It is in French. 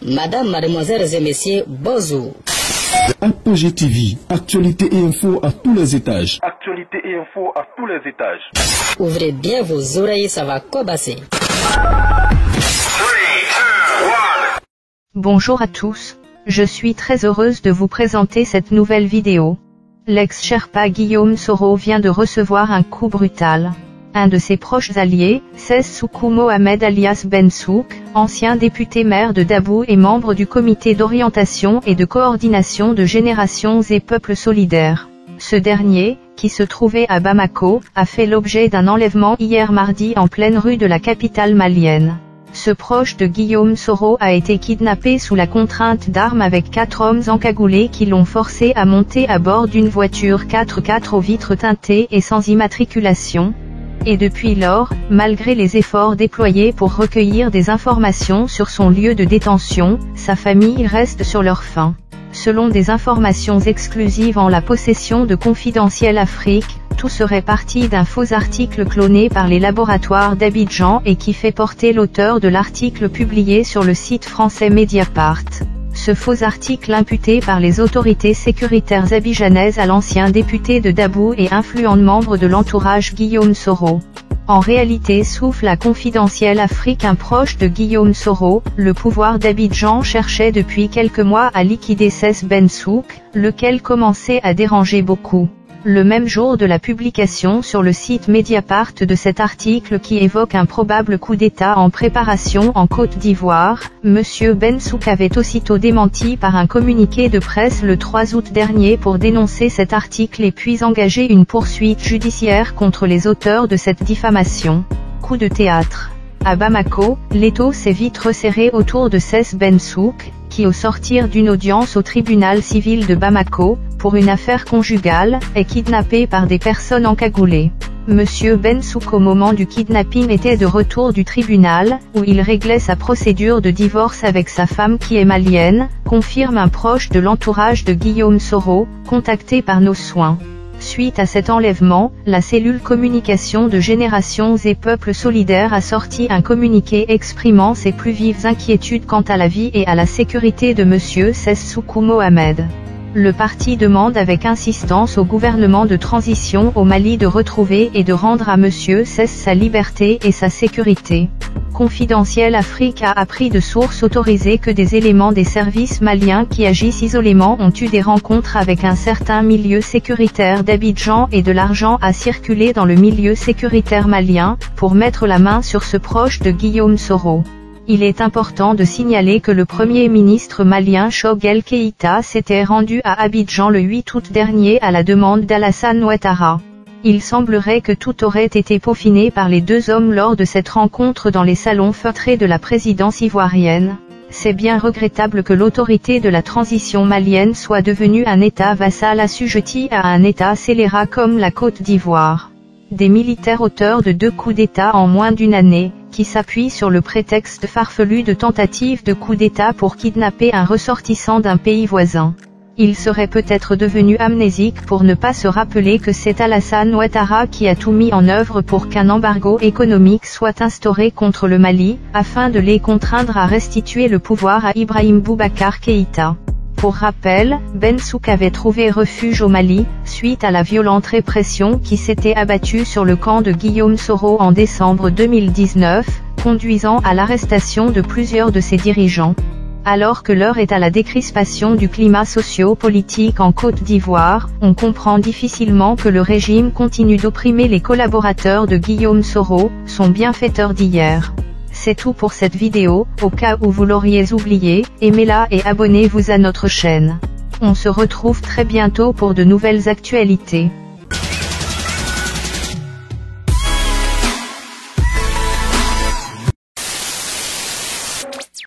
Madame, mademoiselles et messieurs, bonjour. Apogée TV, actualité et info à tous les étages. Actualité et info à tous les étages. Ouvrez bien vos oreilles, ça va cobasser. Bonjour à tous, je suis très heureuse de vous présenter cette nouvelle vidéo. L'ex-Sherpa Guillaume Soro vient de recevoir un coup brutal. Un de ses proches alliés, Sessoukou Mohamed alias Bensouk, ancien député maire de Dabou et membre du comité d'orientation et de coordination de Générations et Peuples Solidaires. Ce dernier, qui se trouvait à Bamako, a fait l'objet d'un enlèvement hier mardi en pleine rue de la capitale malienne. Ce proche de Guillaume Soro a été kidnappé sous la contrainte d'armes avec 4 hommes encagoulés qui l'ont forcé à monter à bord d'une voiture 4x4 aux vitres teintées et sans immatriculation. Et depuis lors, malgré les efforts déployés pour recueillir des informations sur son lieu de détention, sa famille reste sur leur faim. Selon des informations exclusives en la possession de Confidentiel Afrique, tout serait parti d'un faux article cloné par les laboratoires d'Abidjan et qui fait porter l'auteur de l'article publié sur le site français Mediapart. Ce faux article imputé par les autorités sécuritaires abidjanaises à l'ancien député de Dabou et influent membre de l'entourage Guillaume Soro. En réalité, souffle à Confidentiel Afrique, un proche de Guillaume Soro, le pouvoir d'Abidjan cherchait depuis quelques mois à liquider Sess Bensouk, lequel commençait à déranger beaucoup. Le même jour de la publication sur le site Mediapart de cet article qui évoque un probable coup d'État en préparation en Côte d'Ivoire, M. Bensouk avait aussitôt démenti par un communiqué de presse le 3 août dernier pour dénoncer cet article et puis engager une poursuite judiciaire contre les auteurs de cette diffamation. Coup de théâtre. À Bamako, l'étau s'est vite resserré autour de Sess Bensouk, qui au sortir d'une audience au tribunal civil de Bamako, pour une affaire conjugale, est kidnappé par des personnes encagoulées. Monsieur Bensouk au moment du kidnapping était de retour du tribunal, où il réglait sa procédure de divorce avec sa femme qui est malienne, confirme un proche de l'entourage de Guillaume Soro, contacté par nos soins. Suite à cet enlèvement, la cellule communication de Générations et Peuples Solidaires a sorti un communiqué exprimant ses plus vives inquiétudes quant à la vie et à la sécurité de monsieur Sessoukou Mohamed. Le parti demande avec insistance au gouvernement de transition au Mali de retrouver et de rendre à monsieur Sess sa liberté et sa sécurité. Confidentiel Afrique a appris de sources autorisées que des éléments des services maliens qui agissent isolément ont eu des rencontres avec un certain milieu sécuritaire d'Abidjan et de l'argent a circulé dans le milieu sécuritaire malien, pour mettre la main sur ce proche de Guillaume Soro. Il est important de signaler que le Premier ministre malien Choguel Keïta s'était rendu à Abidjan le 8 août dernier à la demande d'Alassane Ouattara. Il semblerait que tout aurait été peaufiné par les deux hommes lors de cette rencontre dans les salons feutrés de la présidence ivoirienne. C'est bien regrettable que l'autorité de la transition malienne soit devenue un État vassal assujetti à un État scélérat comme la Côte d'Ivoire. Des militaires auteurs de 2 coups d'État en moins d'une année, qui s'appuient sur le prétexte farfelu de tentative de coup d'État pour kidnapper un ressortissant d'un pays voisin. Il serait peut-être devenu amnésique pour ne pas se rappeler que c'est Alassane Ouattara qui a tout mis en œuvre pour qu'un embargo économique soit instauré contre le Mali, afin de les contraindre à restituer le pouvoir à Ibrahim Boubacar Keïta. Pour rappel, Bensouk avait trouvé refuge au Mali, suite à la violente répression qui s'était abattue sur le camp de Guillaume Soro en décembre 2019, conduisant à l'arrestation de plusieurs de ses dirigeants. Alors que l'heure est à la décrispation du climat socio-politique en Côte d'Ivoire, on comprend difficilement que le régime continue d'opprimer les collaborateurs de Guillaume Soro, son bienfaiteur d'hier. C'est tout pour cette vidéo, au cas où vous l'auriez oublié, aimez-la et abonnez-vous à notre chaîne. On se retrouve très bientôt pour de nouvelles actualités.